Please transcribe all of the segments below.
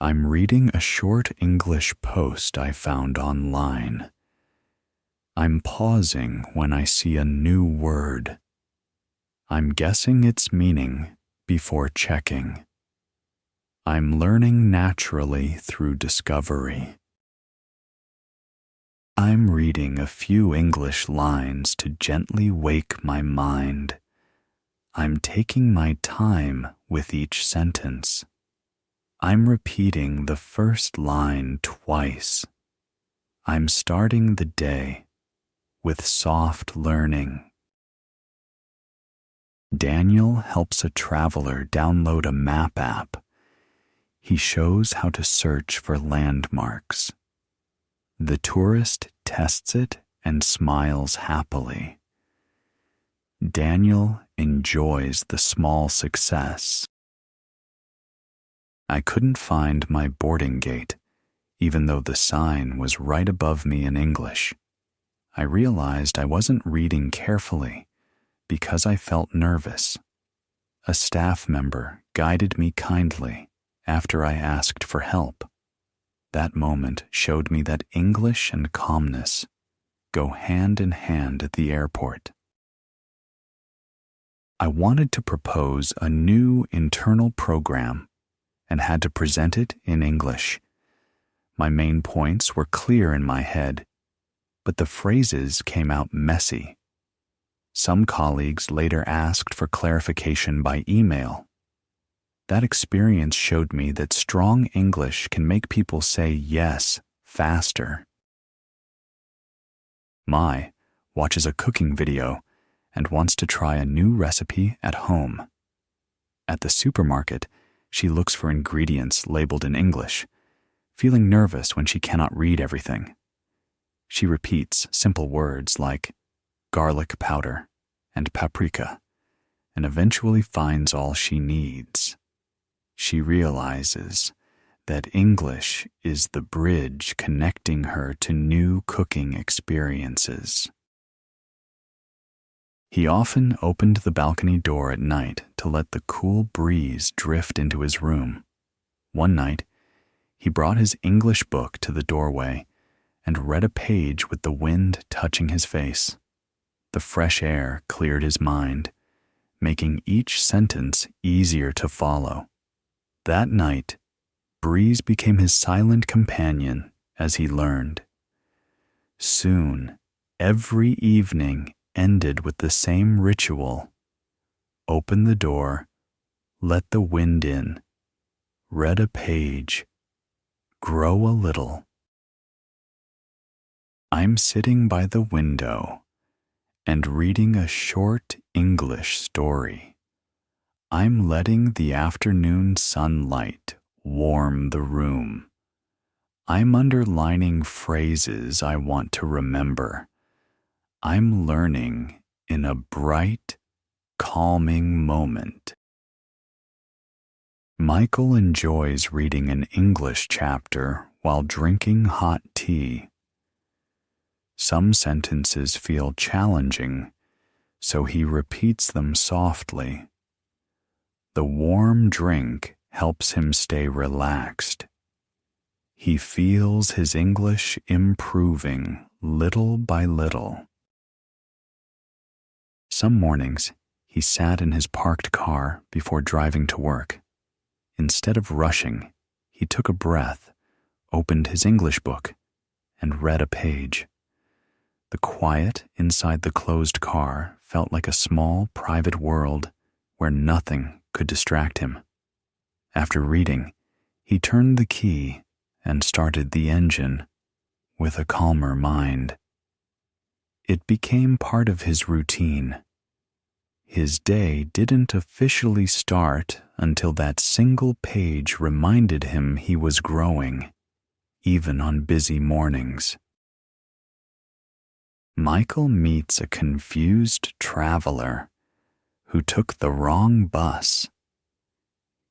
I'm reading a short English post I found online. I'm pausing when I see a new word. I'm guessing its meaning before checking. I'm learning naturally through discovery. I'm reading a few English lines to gently wake my mind. I'm taking my time with each sentence. I'm repeating the first line twice. I'm starting the day with soft learning. Daniel helps a traveler download a map app. He shows how to search for landmarks. The tourist tests it and smiles happily. Daniel enjoys the small success. I couldn't find my boarding gate, even though the sign was right above me in English. I realized I wasn't reading carefully because I felt nervous. A staff member guided me kindly after I asked for help. That moment showed me that English and calmness go hand in hand at the airport. I wanted to propose a new internal program and had to present it in English. My main points were clear in my head, but the phrases came out messy. Some colleagues later asked for clarification by email. That experience showed me that strong English can make people say yes faster. Mai watches a cooking video and wants to try a new recipe at home. At the supermarket, she looks for ingredients labeled in English, feeling nervous when she cannot read everything. She repeats simple words like garlic powder and paprika, and eventually finds all she needs. She realizes that English is the bridge connecting her to new cooking experiences. He often opened the balcony door at night to let the cool breeze drift into his room. One night, he brought his English book to the doorway and read a page with the wind touching his face. The fresh air cleared his mind, making each sentence easier to follow. That night, breeze became his silent companion as he learned. Soon, every evening ended with the same ritual. Open the door, let the wind in, read a page, grow a little. I'm sitting by the window and reading a short English story. I'm letting the afternoon sunlight warm the room. I'm underlining phrases I want to remember. I'm learning in a bright, calming moment. Michael enjoys reading an English chapter while drinking hot tea. Some sentences feel challenging, so he repeats them softly. The warm drink helps him stay relaxed. He feels his English improving little by little. Some mornings, he sat in his parked car before driving to work. Instead of rushing, he took a breath, opened his English book, and read a page. The quiet inside the closed car felt like a small private world where nothing could distract him. After reading, he turned the key and started the engine with a calmer mind. It became part of his routine. His day didn't officially start until that single page reminded him he was growing, even on busy mornings. Michael meets a confused traveler who took the wrong bus.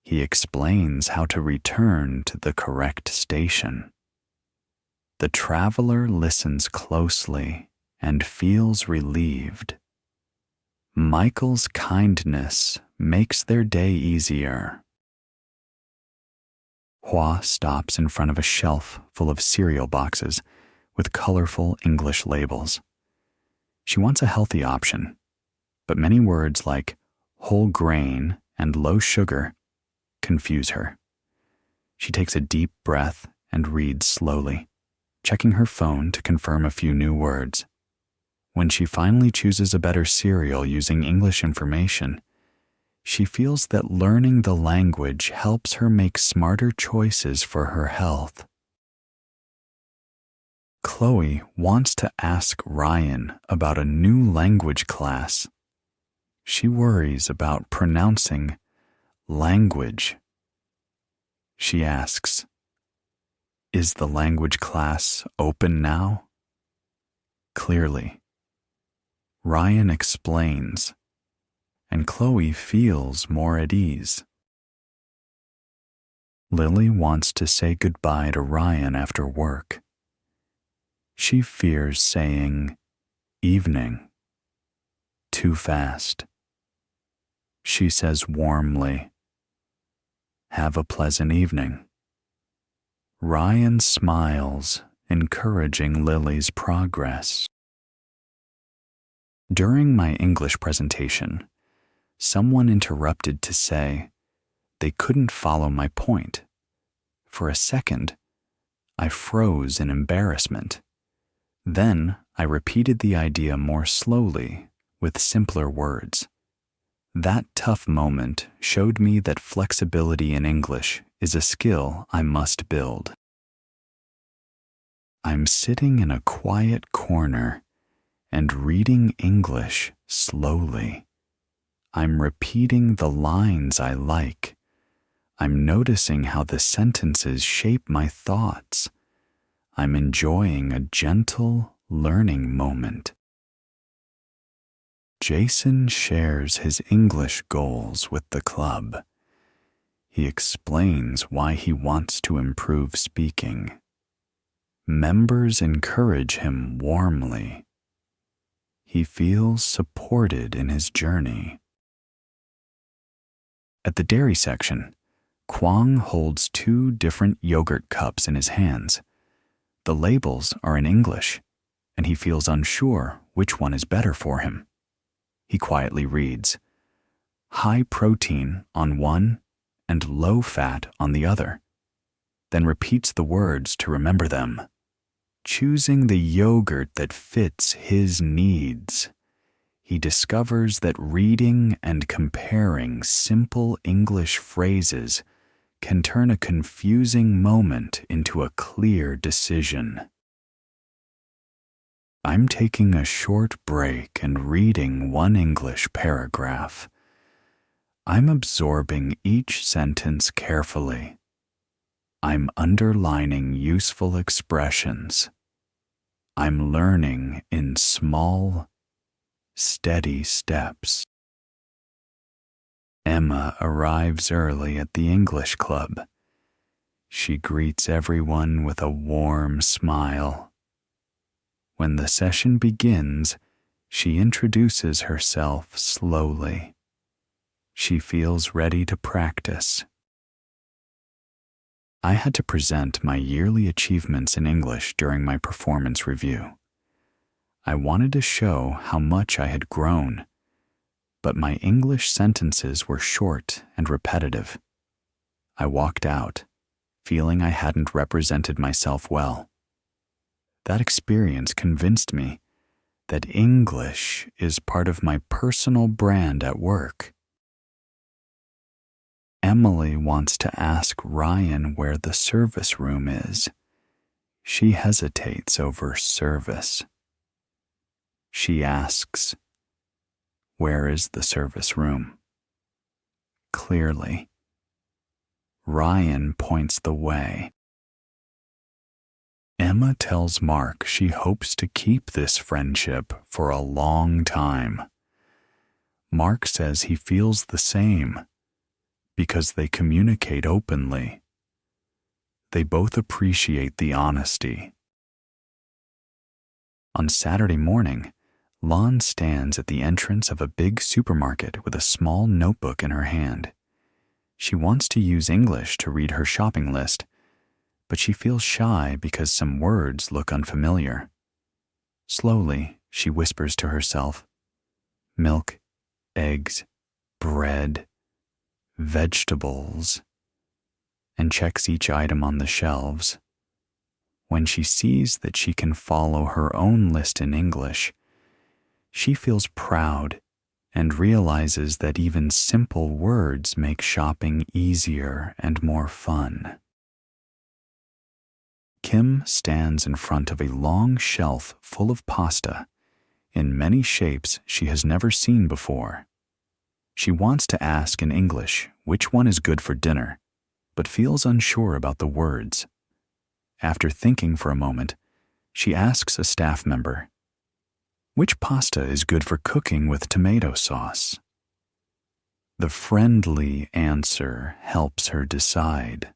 He explains how to return to the correct station. The traveler listens closely and feels relieved. Michael's kindness makes their day easier. Hua stops in front of a shelf full of cereal boxes with colorful English labels. She wants a healthy option, but many words like whole grain and low sugar confuse her. She takes a deep breath and reads slowly, checking her phone to confirm a few new words. When she finally chooses a better cereal using English information, she feels that learning the language helps her make smarter choices for her health. Chloe wants to ask Ryan about a new language class. She worries about pronouncing language. She asks, "Is the language class open now?" Clearly, Ryan explains, and Chloe feels more at ease. Lily wants to say goodbye to Ryan after work. She fears saying evening too fast. She says warmly, "Have a pleasant evening." Ryan smiles, encouraging Lily's progress. During my English presentation, someone interrupted to say they couldn't follow my point. For a second, I froze in embarrassment. Then I repeated the idea more slowly, with simpler words. That tough moment showed me that flexibility in English is a skill I must build. I'm sitting in a quiet corner and reading English slowly. I'm repeating the lines I like. I'm noticing how the sentences shape my thoughts. I'm enjoying a gentle learning moment. Jason shares his English goals with the club. He explains why he wants to improve speaking. Members encourage him warmly. He feels supported in his journey. At the dairy section, Kwang holds 2 different yogurt cups in his hands. The labels are in English, and he feels unsure which one is better for him. He quietly reads, "High protein on one and low fat on the other," then repeats the words to remember them, choosing the yogurt that fits his needs. He discovers that reading and comparing simple English phrases can turn a confusing moment into a clear decision. I'm taking a short break and reading one English paragraph. I'm absorbing each sentence carefully. I'm underlining useful expressions. I'm learning in small, steady steps. Emma arrives early at the English club. She greets everyone with a warm smile. When the session begins, she introduces herself slowly. She feels ready to practice. I had to present my yearly achievements in English during my performance review. I wanted to show how much I had grown, but my English sentences were short and repetitive. I walked out, feeling I hadn't represented myself well. That experience convinced me that English is part of my personal brand at work. Emily wants to ask Ryan where the service room is. She hesitates over service. She asks, "Where is the service room?" Clearly, Ryan points the way. Emma tells Mark she hopes to keep this friendship for a long time. Mark says he feels the same because they communicate openly. They both appreciate the honesty. On Saturday morning, Lon stands at the entrance of a big supermarket with a small notebook in her hand. She wants to use English to read her shopping list, but she feels shy because some words look unfamiliar. Slowly, she whispers to herself, milk, eggs, bread, vegetables, and checks each item on the shelves. When she sees that she can follow her own list in English, she feels proud and realizes that even simple words make shopping easier and more fun. Kim stands in front of a long shelf full of pasta in many shapes she has never seen before. She wants to ask in English which one is good for dinner, but feels unsure about the words. After thinking for a moment, she asks a staff member, "Which pasta is good for cooking with tomato sauce?" The friendly answer helps her decide,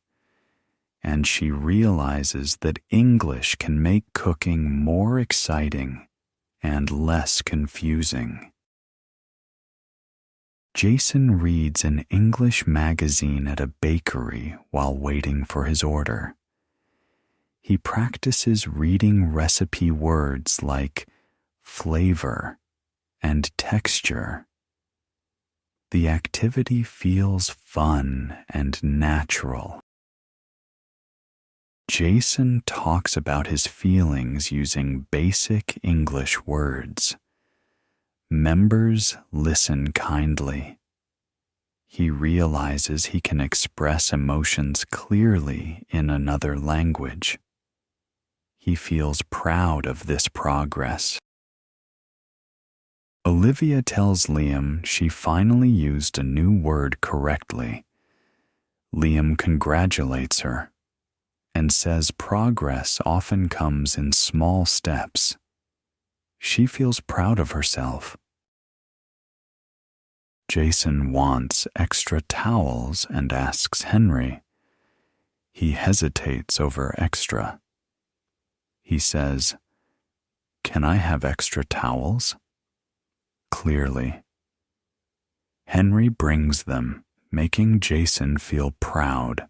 and she realizes that English can make cooking more exciting and less confusing. Jason reads an English magazine at a bakery while waiting for his order. He practices reading recipe words like flavor and texture. The activity feels fun and natural. Jason talks about his feelings using basic English words. Members listen kindly. He realizes he can express emotions clearly in another language. He feels proud of this progress. Olivia tells Liam she finally used a new word correctly. Liam congratulates her and says progress often comes in small steps. She feels proud of herself. Jason wants extra towels and asks Henry. He hesitates over extra. He says, "Can I have extra towels?" Clearly. Henry brings them, making Jason feel proud.